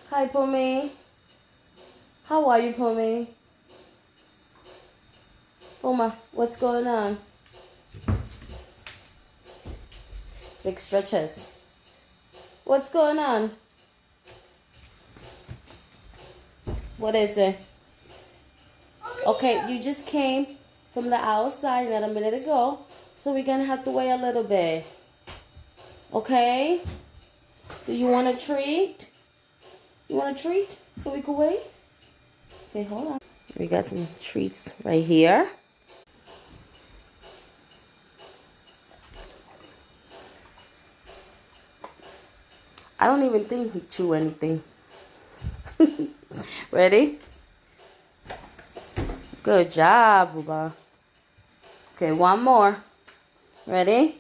Hi, Pumi. How are you, Pumi? Puma, what's going on? Big stretches. What's going on? What is it? Okay, you just came from the outside not a minute ago, so we're gonna have to wait a little bit. Okay? Do you want a treat? You want a treat so we can wait? Okay, hold on. We got some treats right here. I don't even think he chew anything. Ready? Good job, Booba. Okay, one more. Ready?